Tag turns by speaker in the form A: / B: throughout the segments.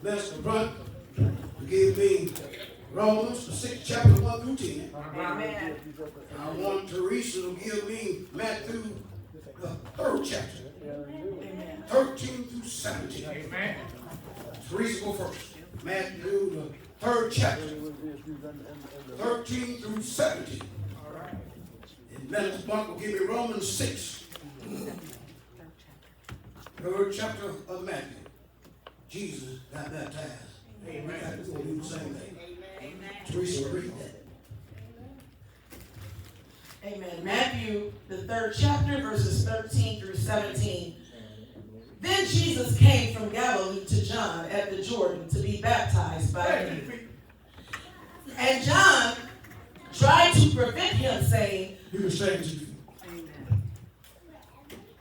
A: Minister Brunt to give me Romans, the 6th chapter, 1 through 10.
B: Amen.
A: I want Teresa to give me Matthew, the 3rd chapter, 13 through 17.
C: Amen.
A: Teresa, go first. Matthew, the 3rd chapter, 13 through 17.
C: All right.
A: And Minister Brunt will give me Romans 6, 3rd chapter of Matthew. Jesus got baptized.
C: Amen.
A: We're going to do the same thing.
B: Amen.
A: Teresa, read that.
B: Amen. Matthew, the 3rd chapter, verses 13 through 17. Then Jesus came from Galilee to John at the Jordan to be baptized by him. And John tried to prevent him, saying,
A: You can say it to you.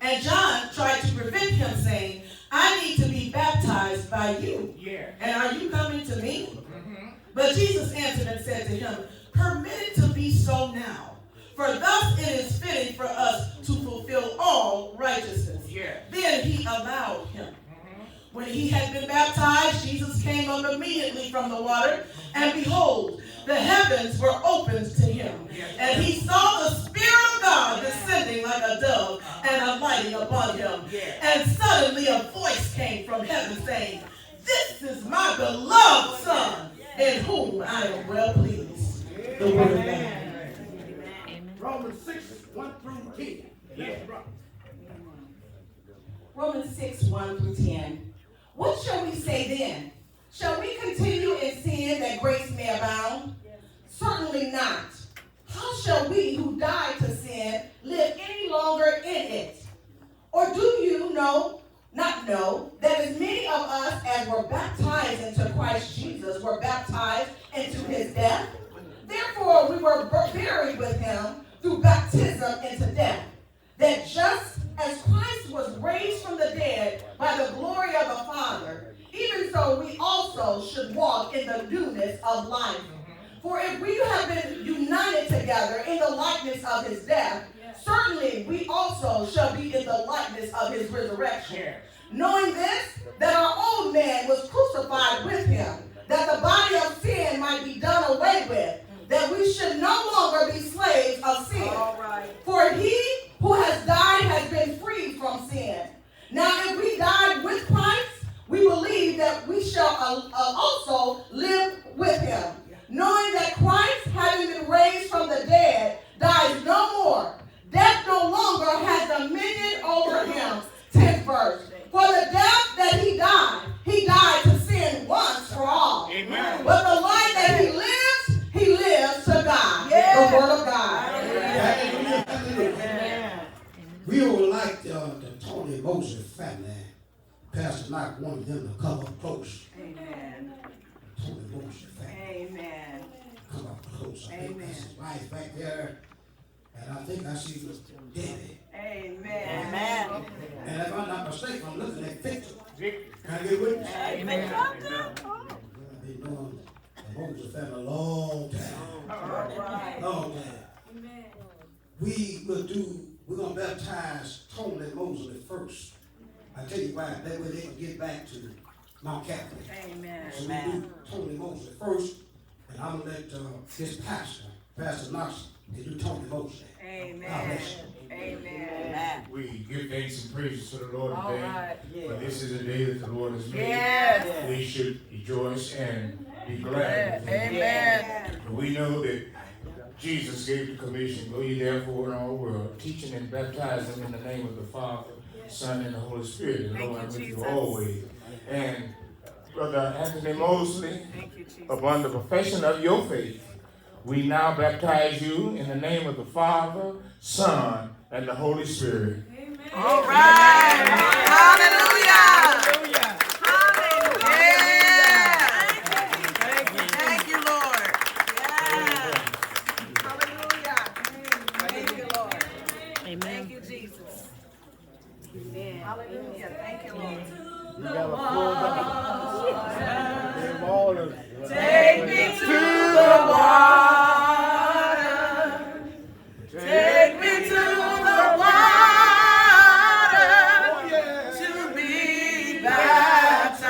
B: And John tried to prevent him, saying, I need to be baptized by you.
C: Yeah.
B: And are you coming to me?
C: Mm-hmm.
B: But Jesus answered and said to him, Permit it to be so now, for thus it is fitting for us to fulfill all righteousness.
C: Yeah.
B: Then he allowed him. When he had been baptized, Jesus came up immediately from the water, and behold, the heavens were opened to him. And he saw the Spirit of God descending like a dove and alighting upon him. And suddenly a voice came from heaven saying, This is my beloved Son, in whom I am well pleased. The word of God.
A: Romans 6, 1 through 10.
C: Yeah.
D: Romans 6, 1 through 10. What shall we say then? Shall we continue in sin that grace may abound? Certainly not. How shall we who died to sin live any longer in it? Or do you not know that as many of us as were baptized into Christ Jesus were baptized into his death? Therefore we were buried with him through baptism into death, that just as Christ was raised from the dead by the glory of the Father, even so we also should walk in the newness of life. For if we have been united together in the likeness of his death, certainly we also shall be in the likeness of his resurrection. Knowing this, that our old man was crucified with him, that the body of sin might be done away with, that we should no longer be slaves of sin. For he who has died has been freed from sin. Now if we died with Christ, we believe that we shall also live with him, knowing that Christ, having been raised from the dead, dies no more. Death no longer has dominion over him. 10th verse. For the death that he died to sin once for all.
C: Amen.
D: But the life that he lives to God. The word of God.
A: Hallelujah, hallelujah. We would like the Tony Moses family. Pastor Knox wanted them to come up close.
B: Amen.
A: Tony Moses family.
B: Amen.
A: Come up close. I think that's his wife back there. And I think I see Debbie.
B: Amen.
D: Amen.
A: And if I'm not mistaken, I'm looking at Victor. Can I get a witness?
B: Amen.
A: I've been knowing the Moses family a long time.
B: All right.
A: Long time. We're going to baptize Tony Mosley first. I tell you why, that way they can get back to Mount Catholic.
B: Amen.
A: So we do Tony Mosley first, and I'm going to let this pastor, Pastor Knox, they do Tony Mosley.
B: Amen. Amen.
C: We give thanks and praises to the Lord
B: All
C: today.
B: right.
C: For this is a day that the Lord has made.
B: Yes.
C: We should rejoice and be glad.
B: Amen.
C: And we know that Jesus gave the commission, go ye therefore in all the world, teaching and baptizing in the name of the Father, Son, and the Holy Spirit. And Lord, I'm with you always. And Brother Anthony Mosley, upon the profession of your faith, we now baptize you in the name of the Father, Son, and the Holy Spirit.
B: Amen. All right. Hallelujah. Thank you, Lord. Hallelujah. Thank you, Lord. Amen. Thank you, Jesus. Amen. Hallelujah. Thank you, Lord.
E: You gotta
B: Take me to the water. Take me to the water to be baptized.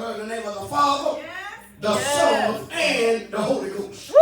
A: her in the name of the Father, the Son, and the Holy Ghost.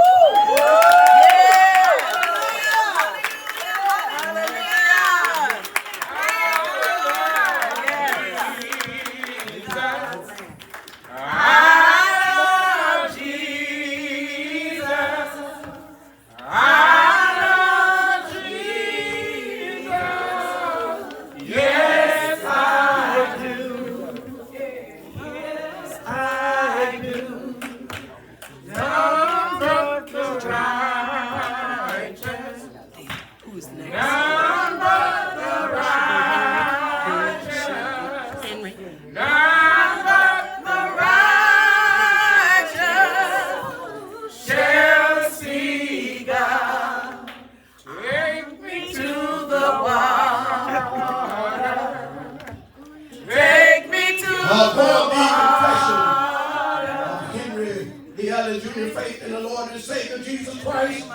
A: Faith in the Lord and Savior Jesus Christ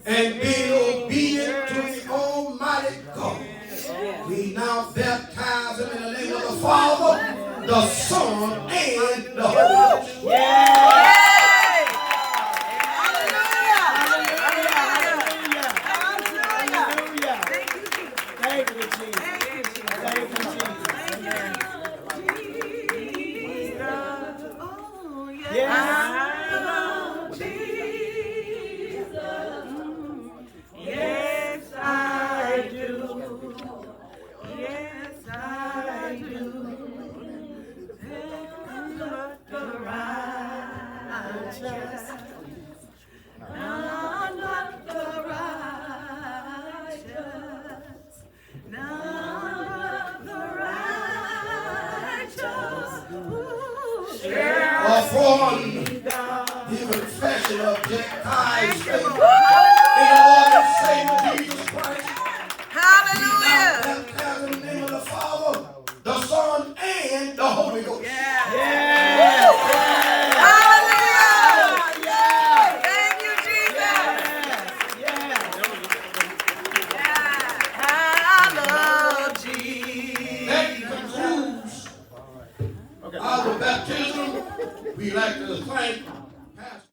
A: and being obedient to the Almighty God. We now baptize him in the name of the Father, the Son, and the Holy Ghost. Upon the confession of Jekiah's faith in the Lord and Savior Jesus Christ. Hallelujah. Baptized in the name of the Father, the Son, and the Holy Ghost. Hallelujah. Thank you, Jesus. I love Jesus. That concludes our baptism. We like to thank